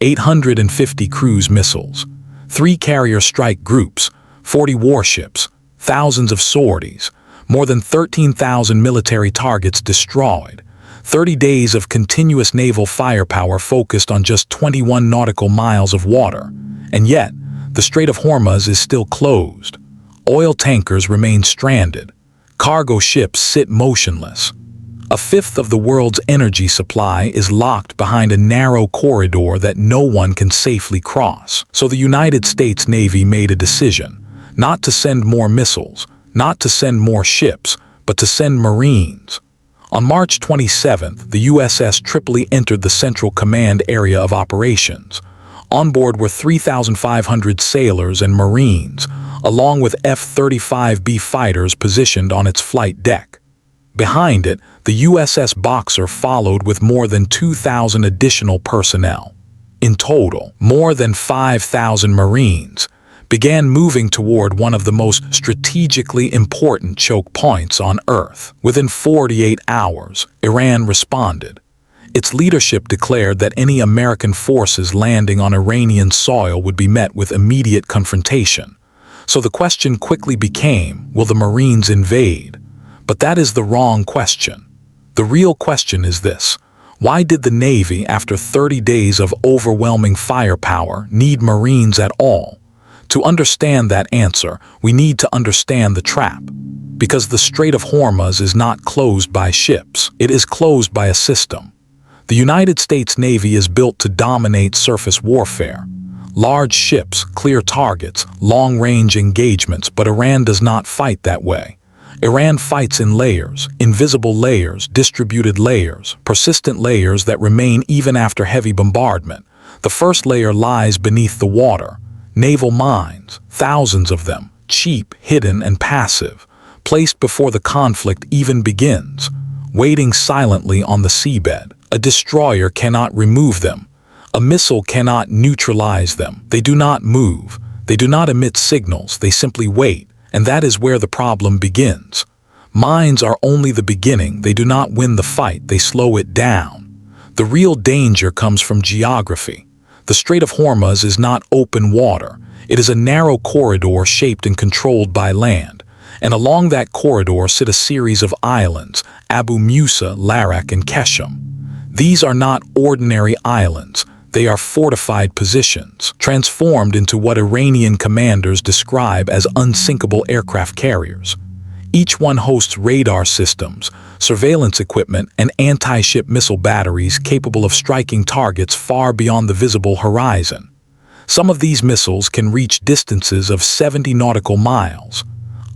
850 cruise missiles, 3 carrier strike groups, 40 warships, thousands of sorties, more than 13,000 military targets destroyed, 30 days of continuous naval firepower focused on just 21 nautical miles of water. And yet, the Strait of Hormuz is still closed. Oil tankers remain stranded. Cargo ships sit motionless. A fifth of the world's energy supply is locked behind a narrow corridor that no one can safely cross. So the United States Navy made a decision, not to send more missiles, not to send more ships, but to send Marines. On March 27th, the USS Tripoli entered the Central Command area of operations. On board were 3,500 sailors and Marines, along with F-35B fighters positioned on its flight deck. Behind it, the USS Boxer followed with more than 2,000 additional personnel. In total, more than 5,000 Marines began moving toward one of the most strategically important choke points on Earth. Within 48 hours, Iran responded. Its leadership declared that any American forces landing on Iranian soil would be met with immediate confrontation. So the question quickly became, will the Marines invade? But that is the wrong question. The real question is this: why did the Navy, after 30 days of overwhelming firepower, need Marines at all? To understand that answer, we need to understand the trap. Because the Strait of Hormuz is not closed by ships, it is closed by a system. The United States Navy is built to dominate surface warfare. Large ships, clear targets, long-range engagements, but Iran does not fight that way. Iran fights in layers, invisible layers, distributed layers, persistent layers that remain even after heavy bombardment. The first layer lies beneath the water. Naval mines, thousands of them, cheap, hidden, and passive, placed before the conflict even begins, waiting silently on the seabed. A destroyer cannot remove them. A missile cannot neutralize them. They do not move. They do not emit signals. They simply wait, and that is where the problem begins. Mines are only the beginning. They do not win the fight. They slow it down. The real danger comes from geography. The Strait of Hormuz is not open water. It is a narrow corridor shaped and controlled by land. And along that corridor sit a series of islands, Abu Musa, Larak, and Keshem. These are not ordinary islands. They are fortified positions, transformed into what Iranian commanders describe as unsinkable aircraft carriers. Each one hosts radar systems, surveillance equipment, and anti-ship missile batteries capable of striking targets far beyond the visible horizon. Some of these missiles can reach distances of 70 nautical miles.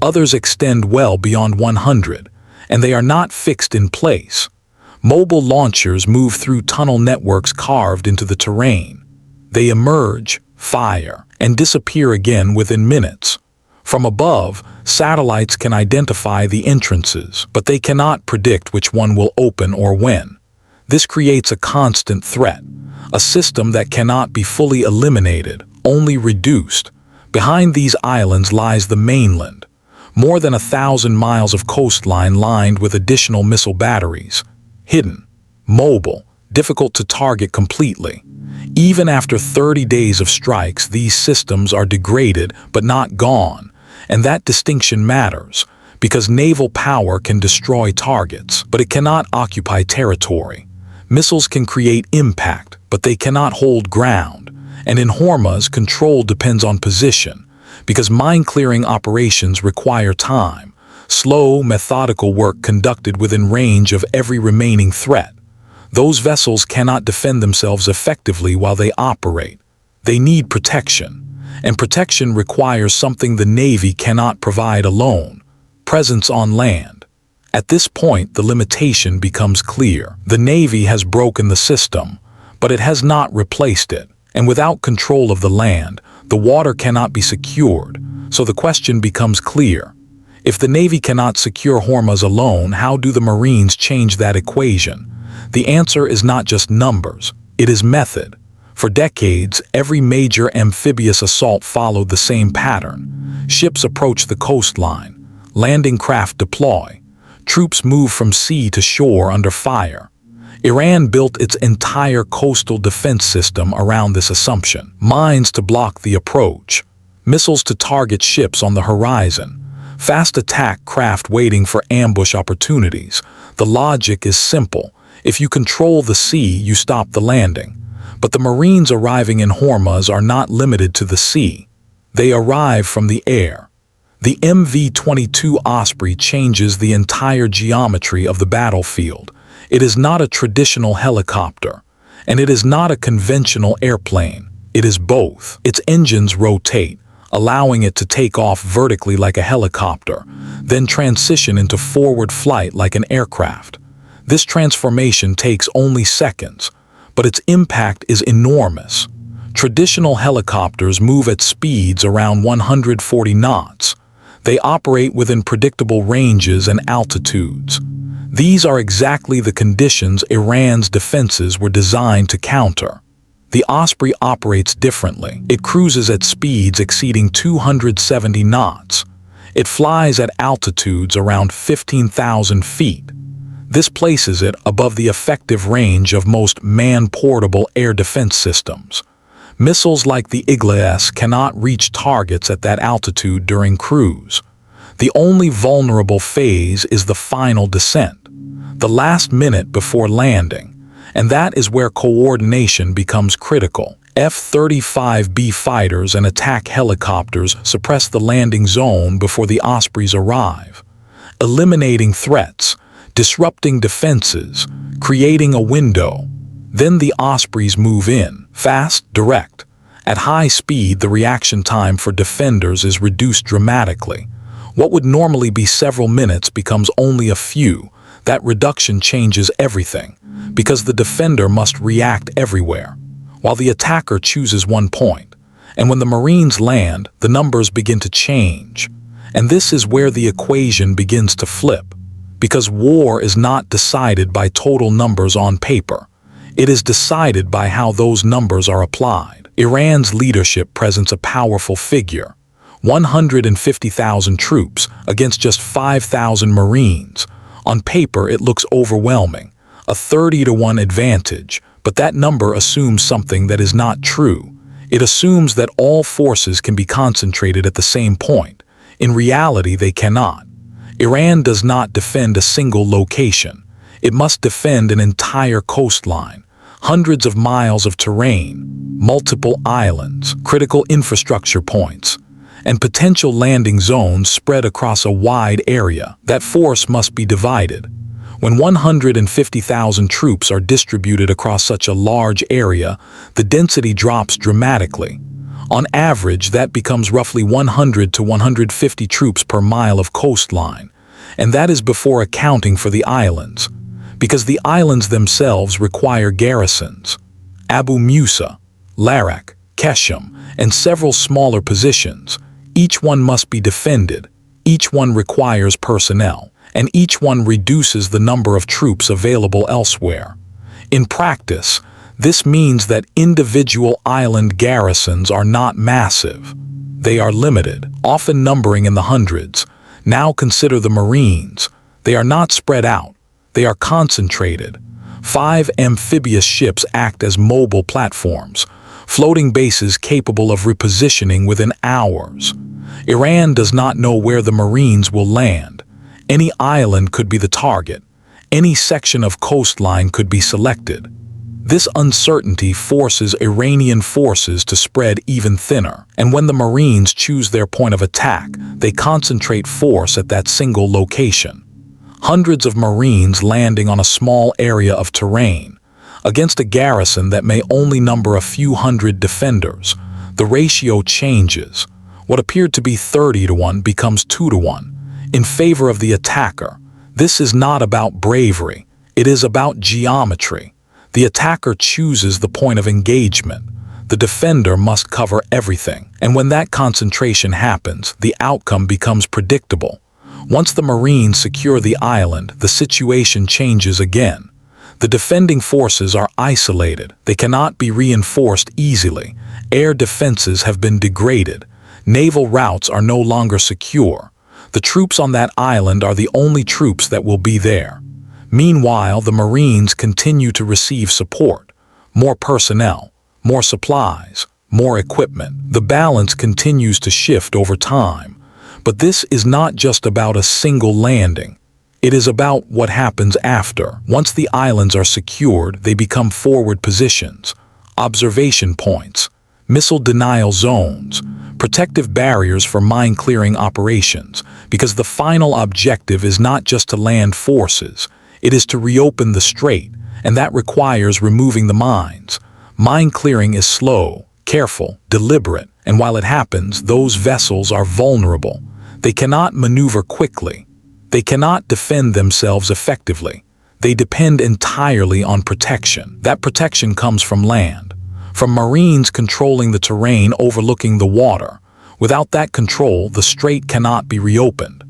Others extend well beyond 100, and they are not fixed in place. Mobile launchers move through tunnel networks carved into the terrain. They emerge, fire, and disappear again within minutes. From above, satellites can identify the entrances, but they cannot predict which one will open or when. This creates a constant threat, a system that cannot be fully eliminated, only reduced. Behind these islands lies the mainland, more than 1,000 miles of coastline lined with additional missile batteries. Hidden, mobile, difficult to target completely. Even after 30 days of strikes, these systems are degraded but not gone. And that distinction matters, because naval power can destroy targets, but it cannot occupy territory. Missiles can create impact, but they cannot hold ground. And in Hormuz, control depends on position, because mine-clearing operations require time. Slow, methodical work conducted within range of every remaining threat. Those vessels cannot defend themselves effectively while they operate. They need protection. And protection requires something the Navy cannot provide alone: presence on land. At this point, the limitation becomes clear. The Navy has broken the system, but it has not replaced it. And without control of the land, the water cannot be secured. So the question becomes clear. If the Navy cannot secure Hormuz alone, how do the Marines change that equation? The answer is not just numbers, it is method. For decades, every major amphibious assault followed the same pattern. Ships approach the coastline, landing craft deploy, troops move from sea to shore under fire. Iran built its entire coastal defense system around this assumption. Mines to block the approach, missiles to target ships on the horizon, fast attack craft waiting for ambush opportunities. The logic is simple. If you control the sea, you stop the landing. But the Marines arriving in Hormuz are not limited to the sea. They arrive from the air. The MV-22 Osprey changes the entire geometry of the battlefield. It is not a traditional helicopter, and it is not a conventional airplane. It is both. Its engines rotate, allowing it to take off vertically like a helicopter, then transition into forward flight like an aircraft. This transformation takes only seconds, but its impact is enormous. Traditional helicopters move at speeds around 140 knots. They operate within predictable ranges and altitudes. These are exactly the conditions Iran's defenses were designed to counter. The Osprey operates differently. It cruises at speeds exceeding 270 knots. It flies at altitudes around 15,000 feet. This places it above the effective range of most man-portable air defense systems. Missiles like the Igla-S cannot reach targets at that altitude during cruise. The only vulnerable phase is the final descent, the last minute before landing, and that is where coordination becomes critical. F-35B fighters and attack helicopters suppress the landing zone before the Ospreys arrive, eliminating threats, disrupting defenses, creating a window. Then the Ospreys move in, fast, direct. At high speed, the reaction time for defenders is reduced dramatically. What would normally be several minutes becomes only a few. That reduction changes everything, because the defender must react everywhere, while the attacker chooses one point. And when the Marines land, the numbers begin to change. And this is where the equation begins to flip, because war is not decided by total numbers on paper. It is decided by how those numbers are applied. Iran's leadership presents a powerful figure: 150,000 troops against just 5,000 Marines. On paper, it looks overwhelming, a 30-to-1 advantage, but that number assumes something that is not true. It assumes that all forces can be concentrated at the same point. In reality, they cannot. Iran does not defend a single location. It must defend an entire coastline, hundreds of miles of terrain, multiple islands, critical infrastructure points, and potential landing zones spread across a wide area. That force must be divided. When 150,000 troops are distributed across such a large area, the density drops dramatically. On average, that becomes roughly 100 to 150 troops per mile of coastline, and that is before accounting for the islands, because the islands themselves require garrisons. Abu Musa, Larak, Keshem, and several smaller positions. Each one must be defended, each one requires personnel, and each one reduces the number of troops available elsewhere. In practice, this means that individual island garrisons are not massive. They are limited, often numbering in the hundreds. Now consider the Marines. They are not spread out. They are concentrated. 5 amphibious ships act as mobile platforms, floating bases capable of repositioning within hours. Iran does not know where the Marines will land. Any island could be the target. Any section of coastline could be selected. This uncertainty forces Iranian forces to spread even thinner, and when the Marines choose their point of attack, they concentrate force at that single location. Hundreds of Marines landing on a small area of terrain, against a garrison that may only number a few hundred defenders. The ratio changes. What appeared to be 30-to-1 becomes 2-to-1, in favor of the attacker. This is not about bravery. It is about geometry. The attacker chooses the point of engagement. The defender must cover everything. And when that concentration happens, the outcome becomes predictable. Once the Marines secure the island, the situation changes again. The defending forces are isolated. They cannot be reinforced easily. Air defenses have been degraded. Naval routes are no longer secure. The troops on that island are the only troops that will be there. Meanwhile, the Marines continue to receive support, more personnel, more supplies, more equipment. The balance continues to shift over time, but this is not just about a single landing. It is about what happens after. Once the islands are secured, they become forward positions, observation points, missile denial zones, protective barriers for mine-clearing operations, because the final objective is not just to land forces, it is to reopen the strait, and that requires removing the mines. Mine clearing is slow, careful, deliberate, and while it happens, those vessels are vulnerable. They cannot maneuver quickly. They cannot defend themselves effectively. They depend entirely on protection. That protection comes from land, from Marines controlling the terrain overlooking the water. Without that control, the strait cannot be reopened.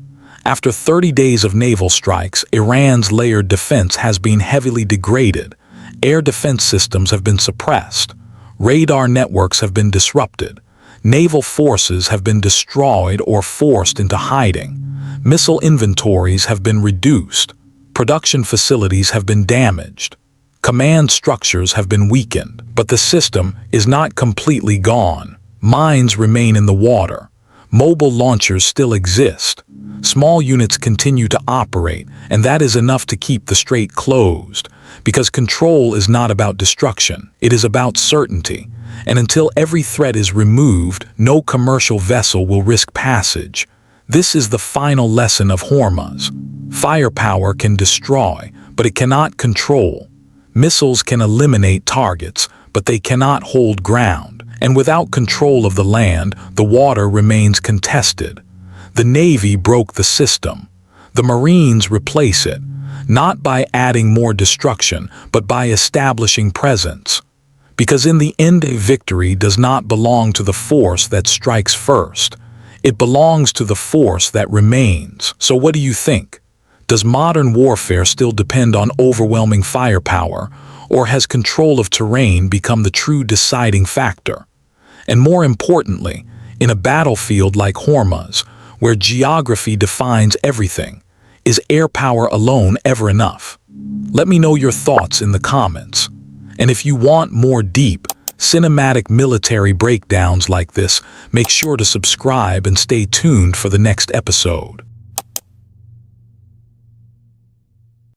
After 30 days of naval strikes, Iran's layered defense has been heavily degraded. Air defense systems have been suppressed. Radar networks have been disrupted. Naval forces have been destroyed or forced into hiding. Missile inventories have been reduced. Production facilities have been damaged. Command structures have been weakened. But the system is not completely gone. Mines remain in the water. Mobile launchers still exist. Small units continue to operate, and that is enough to keep the strait closed. Because control is not about destruction, it is about certainty. And until every threat is removed, no commercial vessel will risk passage. This is the final lesson of Hormuz. Firepower can destroy, but it cannot control. Missiles can eliminate targets, but they cannot hold ground. And without control of the land, the water remains contested. The Navy broke the system. The Marines replace it, not by adding more destruction, but by establishing presence. Because in the end, a victory does not belong to the force that strikes first. It belongs to the force that remains. So what do you think? Does modern warfare still depend on overwhelming firepower, or has control of terrain become the true deciding factor? And more importantly, in a battlefield like Hormuz, where geography defines everything, is air power alone ever enough? Let me know your thoughts in the comments. And if you want more deep, cinematic military breakdowns like this, make sure to subscribe and stay tuned for the next episode.